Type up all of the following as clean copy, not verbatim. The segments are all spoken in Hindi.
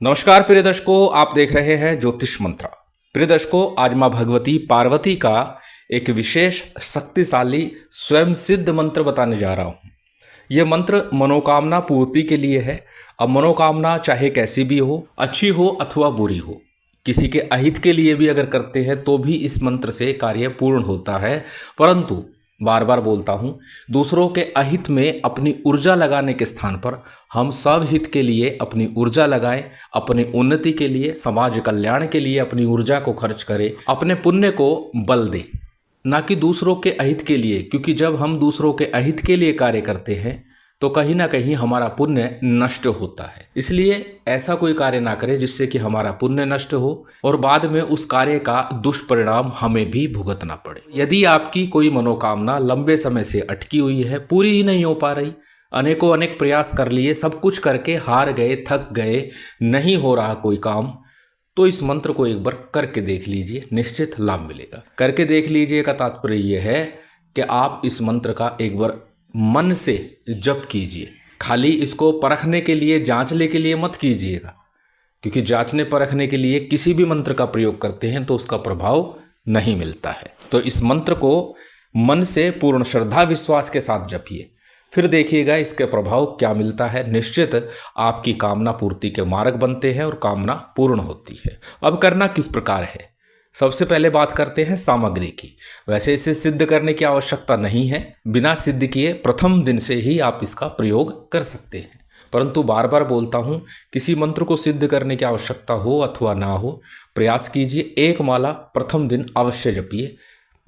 नमस्कार प्रिय दर्शकों, आप देख रहे हैं ज्योतिष मंत्र। प्रिय दर्शकों, आज माँ भगवती पार्वती का एक विशेष शक्तिशाली स्वयं सिद्ध मंत्र बताने जा रहा हूँ। यह मंत्र मनोकामना पूर्ति के लिए है। अब मनोकामना चाहे कैसी भी हो, अच्छी हो अथवा बुरी हो, किसी के अहित के लिए भी अगर करते हैं तो भी इस मंत्र से कार्य पूर्ण होता है। परंतु बार बार बोलता हूँ, दूसरों के अहित में अपनी ऊर्जा लगाने के स्थान पर हम सब हित के लिए अपनी ऊर्जा लगाएं, अपनी उन्नति के लिए, समाज कल्याण के लिए अपनी ऊर्जा को खर्च करें, अपने पुण्य को बल दें, ना कि दूसरों के अहित के लिए। क्योंकि जब हम दूसरों के अहित के लिए कार्य करते हैं तो कहीं ना कहीं हमारा पुण्य नष्ट होता है। इसलिए ऐसा कोई कार्य ना करें जिससे कि हमारा पुण्य नष्ट हो और बाद में उस कार्य का दुष्परिणाम हमें भी भुगतना पड़े। यदि आपकी कोई मनोकामना लंबे समय से अटकी हुई है, पूरी ही नहीं हो पा रही, अनेकों अनेक प्रयास कर लिए, सब कुछ करके हार गए, थक गए, नहीं हो रहा कोई काम, तो इस मंत्र को एक बार करके देख लीजिए, निश्चित लाभ मिलेगा। करके देख लीजिए का तात्पर्य यह है कि आप इस मंत्र का एक बार मन से जप कीजिए। खाली इसको परखने के लिए, जांचने के लिए मत कीजिएगा, क्योंकि जांचने परखने के लिए किसी भी मंत्र का प्रयोग करते हैं तो उसका प्रभाव नहीं मिलता है। तो इस मंत्र को मन से पूर्ण श्रद्धा विश्वास के साथ जपिए, फिर देखिएगा इसके प्रभाव क्या मिलता है। निश्चित आपकी कामना पूर्ति के मार्ग बनते हैं और कामना पूर्ण होती है। अब करना किस प्रकार है, सबसे पहले बात करते हैं सामग्री की। वैसे इसे सिद्ध करने की आवश्यकता नहीं है, बिना सिद्ध किए प्रथम दिन से ही आप इसका प्रयोग कर सकते हैं। परंतु बार बार बोलता हूँ, किसी मंत्र को सिद्ध करने की आवश्यकता हो अथवा ना हो, प्रयास कीजिए, एक माला प्रथम दिन अवश्य जपिए,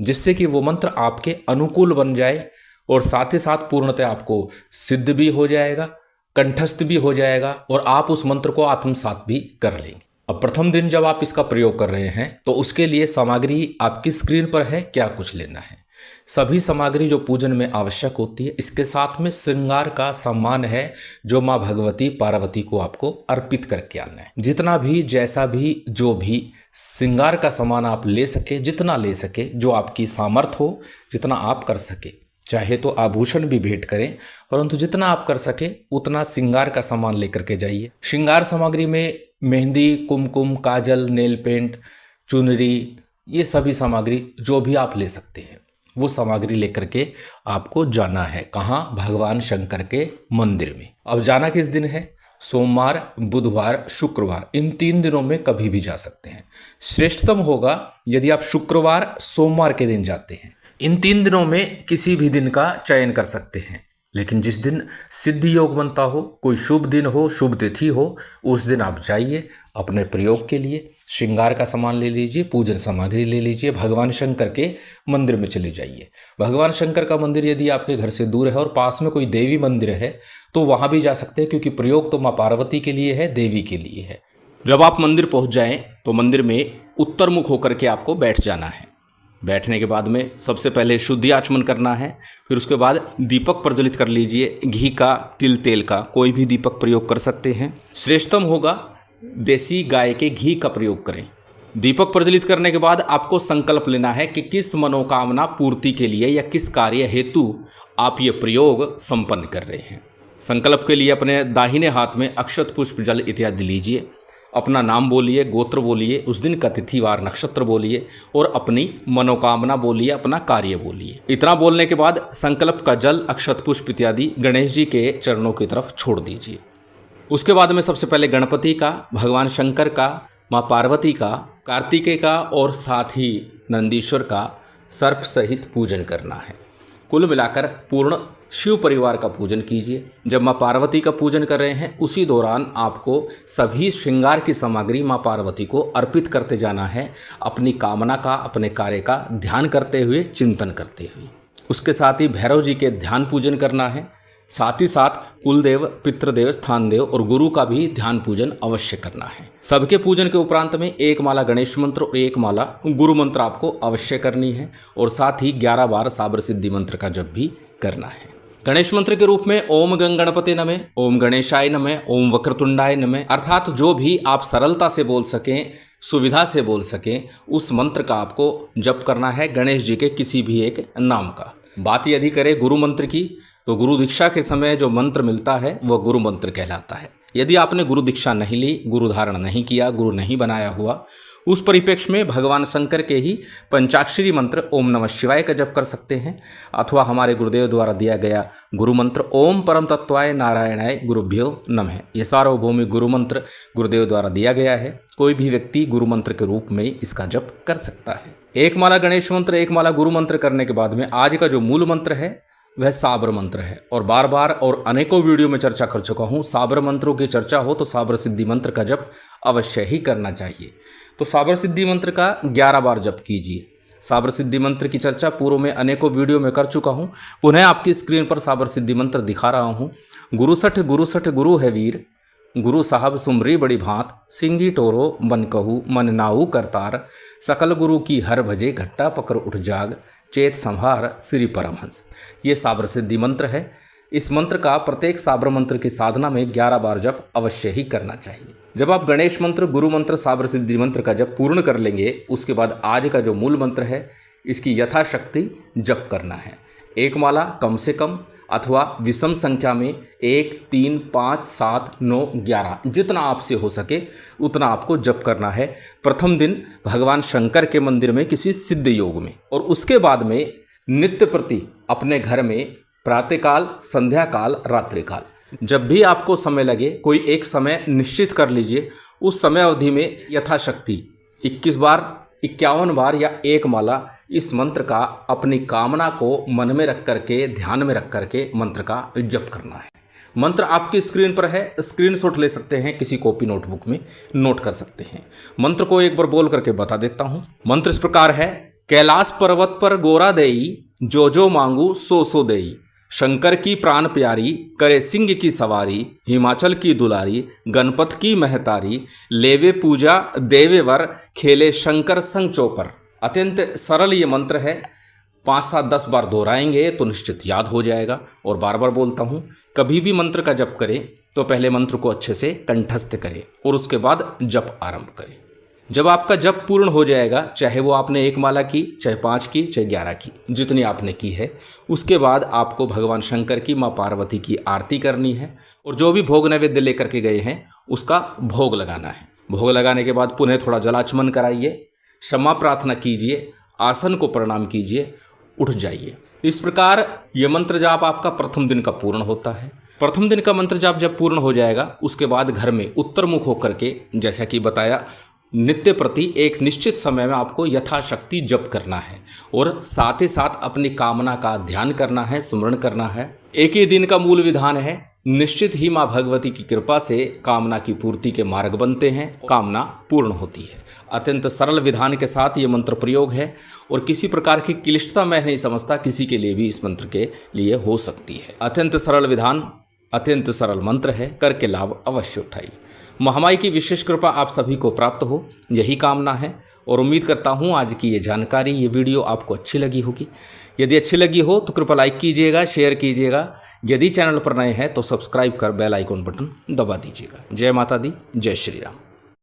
जिससे कि वो मंत्र आपके अनुकूल बन जाए और साथ ही साथ पूर्णतः आपको सिद्ध भी हो जाएगा, कंठस्थ भी हो जाएगा और आप उस मंत्र को आत्मसात भी कर लेंगे। अब प्रथम दिन जब आप इसका प्रयोग कर रहे हैं तो उसके लिए सामग्री आपकी स्क्रीन पर है, क्या कुछ लेना है। सभी सामग्री जो पूजन में आवश्यक होती है, इसके साथ में श्रृंगार का सामान है जो माँ भगवती पार्वती को आपको अर्पित करके आना है। जितना भी, जैसा भी, जो भी श्रृंगार का सामान आप ले सके, जितना ले सके, जो आपकी सामर्थ हो, जितना आप कर सके। चाहे तो आभूषण भी भेंट करें, परंतु जितना आप कर सके उतना श्रृंगार का सामान लेकर के जाइए। श्रृंगार सामग्री में मेहंदी, कुमकुम, काजल, नेल पेंट, चुनरी, ये सभी सामग्री जो भी आप ले सकते हैं वो सामग्री लेकर के आपको जाना है। कहाँ? भगवान शंकर के मंदिर में। अब जाना किस दिन है? सोमवार, बुधवार, शुक्रवार, इन 3 दिनों में कभी भी जा सकते हैं। श्रेष्ठतम होगा यदि आप शुक्रवार, सोमवार के दिन जाते हैं। इन 3 दिनों में किसी भी दिन का चयन कर सकते हैं, लेकिन जिस दिन सिद्ध योग बनता हो, कोई शुभ दिन हो, शुभ तिथि हो, उस दिन आप जाइए अपने प्रयोग के लिए। श्रृंगार का सामान ले लीजिए, पूजन सामग्री ले लीजिए, भगवान शंकर के मंदिर में चले जाइए। भगवान शंकर का मंदिर यदि आपके घर से दूर है और पास में कोई देवी मंदिर है तो वहाँ भी जा सकते हैं, क्योंकि प्रयोग तो माँ पार्वती के लिए है, देवी के लिए है। जब आप मंदिर पहुँच जाएँ तो मंदिर में उत्तर मुख होकर के आपको बैठ जाना है। बैठने के बाद में सबसे पहले शुद्धि आचमन करना है, फिर उसके बाद दीपक प्रज्वलित कर लीजिए। घी का, तिल तेल का कोई भी दीपक प्रयोग कर सकते हैं। श्रेष्ठतम होगा देसी गाय के घी का प्रयोग करें। दीपक प्रज्वलित करने के बाद आपको संकल्प लेना है कि किस मनोकामना पूर्ति के लिए या किस कार्य हेतु आप ये प्रयोग संपन्न कर रहे हैं। संकल्प के लिए अपने दाहिने हाथ में अक्षत, पुष्प, जल इत्यादि लीजिए, अपना नाम बोलिए, गोत्र बोलिए, उस दिन का तिथिवार नक्षत्र बोलिए और अपनी मनोकामना बोलिए, अपना कार्य बोलिए। इतना बोलने के बाद संकल्प का जल, अक्षत, पुष्प इत्यादि गणेश जी के चरणों की तरफ छोड़ दीजिए। उसके बाद में सबसे पहले गणपति का, भगवान शंकर का, माँ पार्वती का, कार्तिकेय का और साथ ही नंदीश्वर का सर्प सहित पूजन करना है। कुल मिलाकर पूर्ण शिव परिवार का पूजन कीजिए। जब माँ पार्वती का पूजन कर रहे हैं उसी दौरान आपको सभी श्रृंगार की सामग्री माँ पार्वती को अर्पित करते जाना है, अपनी कामना का, अपने कार्य का ध्यान करते हुए, चिंतन करते हुए। उसके साथ ही भैरव जी के ध्यान पूजन करना है। साथ ही साथ कुलदेव, पितृदेव, स्थानदेव और गुरु का भी ध्यान पूजन अवश्य करना है। सबके पूजन के उपरांत में एक माला गणेश मंत्र और एक माला गुरु मंत्र आपको अवश्य करनी है और साथ ही 11 बार साबर सिद्धि मंत्र का जप भी करना है। गणेश मंत्र के रूप में ओम गंग गणपते नमः, ओम गणेशाय नमः, ओम वक्रतुंडाय नमः, अर्थात जो भी आप सरलता से बोल सकें, सुविधा से बोल सकें, उस मंत्र का आपको जप करना है, गणेश जी के किसी भी एक नाम का। बात यदि करें गुरु मंत्र की तो गुरु दीक्षा के समय जो मंत्र मिलता है वह गुरु मंत्र कहलाता है। यदि आपने गुरु दीक्षा नहीं ली, गुरु धारण नहीं किया, गुरु नहीं बनाया हुआ, उस परिप्रेक्ष्य में भगवान शंकर के ही पंचाक्षरी मंत्र ओम नमः शिवाय का जप कर सकते हैं, अथवा हमारे गुरुदेव द्वारा दिया गया गुरु मंत्र ओम परम तत्वाय नारायणाय गुरुभ्यो नमः। यह सार्वभौमिक गुरु मंत्र गुरुदेव द्वारा दिया गया है। कोई भी व्यक्ति गुरु मंत्र के रूप में इसका जप कर सकता है। एक माला गणेश मंत्र, एक माला गुरु मंत्र करने के बाद में आज का जो मूल मंत्र है वह साबर मंत्र है। और बार बार और अनेकों वीडियो में चर्चा कर चुका हूँ, साबर मंत्रों की चर्चा हो तो साबर सिद्धि मंत्र का जप अवश्य ही करना चाहिए। तो साबर सिद्धि मंत्र का 11 बार जप कीजिए। साबर सिद्धि मंत्र की चर्चा पूर्व में अनेकों वीडियो में कर चुका हूँ। पुनः आपकी स्क्रीन पर साबर सिद्धि मंत्र दिखा रहा हूँ। गुरु सठ गुरु है वीर, गुरु साहब सुमरी बड़ी भांत, सिंगी टोरो मन कहू मन नाऊ करतार, सकल गुरु की हर भजे घट्टा पकड़ उठ जाग, चेत संहार श्री परमहंस। ये साबर सिद्धि मंत्र है। इस मंत्र का प्रत्येक साबर मंत्र की साधना में 11 बार जप अवश्य ही करना चाहिए। जब आप गणेश मंत्र, गुरु मंत्र, साबर सिद्धि मंत्र का जप पूर्ण कर लेंगे, उसके बाद आज का जो मूल मंत्र है इसकी यथाशक्ति जप करना है। एक माला कम से कम अथवा विषम संख्या में 1, 3, 5, 7, 9, 11 जितना आपसे हो सके उतना आपको जप करना है। प्रथम दिन भगवान शंकर के मंदिर में किसी सिद्ध योग में, और उसके बाद में नित्य प्रति अपने घर में प्रातःकाल, संध्याकाल, रात्रिकाल, जब भी आपको समय लगे कोई एक समय निश्चित कर लीजिए। उस समय अवधि में यथाशक्ति 21 बार, 51 बार या एक माला इस मंत्र का अपनी कामना को मन में रख करके, ध्यान में रख करके मंत्र का जप करना है। मंत्र आपकी स्क्रीन पर है, स्क्रीनशॉट ले सकते हैं, किसी कॉपी नोटबुक में नोट कर सकते हैं। मंत्र को एक बार बोल करके बता देता हूँ। मंत्र इस प्रकार है। कैलाश पर्वत पर गोरा देई, जो मांगू सो देई, शंकर की प्राण प्यारी, करे सिंह की सवारी, हिमाचल की दुलारी, गणपत की महतारी, लेवे पूजा देवे वर, खेले शंकर संग चौपर। अत्यंत सरल ये मंत्र है। 5, 7, 10 बार दोहराएंगे तो निश्चित याद हो जाएगा। और बार बार बोलता हूँ, कभी भी मंत्र का जप करें तो पहले मंत्र को अच्छे से कंठस्थ करें और उसके बाद जप आरंभ करें। जब आपका जप पूर्ण हो जाएगा, चाहे वो आपने एक माला की, चाहे 5 की, चाहे 11 की, जितनी आपने की है, उसके बाद आपको भगवान शंकर की, माँ पार्वती की आरती करनी है और जो भी भोग नैवेद्य लेकर के गए हैं उसका भोग लगाना है। भोग लगाने के बाद पुनः थोड़ा जलाचमन कराइए, क्षमा प्रार्थना कीजिए, आसन को प्रणाम कीजिए, उठ जाइए। इस प्रकार ये मंत्र जाप आपका प्रथम दिन का पूर्ण होता है। प्रथम दिन का मंत्र जाप जब पूर्ण हो जाएगा, उसके बाद घर में उत्तर मुख होकर के, जैसा कि बताया, नित्य प्रति एक निश्चित समय में आपको यथाशक्ति जप करना है और साथ ही साथ अपनी कामना का ध्यान करना है, स्मरण करना है। एक ही दिन का मूल विधान है। निश्चित ही माँ भगवती की कृपा से कामना की पूर्ति के मार्ग बनते हैं, कामना पूर्ण होती है। अत्यंत सरल विधान के साथ ये मंत्र प्रयोग है और किसी प्रकार की क्लिष्टता मैं नहीं समझता किसी के लिए भी इस मंत्र के लिए हो सकती है। अत्यंत सरल विधान, अत्यंत सरल मंत्र है, करके लाभ अवश्य उठाइए। महामाई की विशेष कृपा आप सभी को प्राप्त हो, यही कामना है। और उम्मीद करता हूँ आज की ये जानकारी, ये वीडियो आपको अच्छी लगी होगी। यदि अच्छी लगी हो तो कृपया लाइक कीजिएगा, शेयर कीजिएगा। यदि चैनल पर नए हैं तो सब्सक्राइब कर बेल आइकॉन बटन दबा दीजिएगा। जय माता दी, जय श्री राम।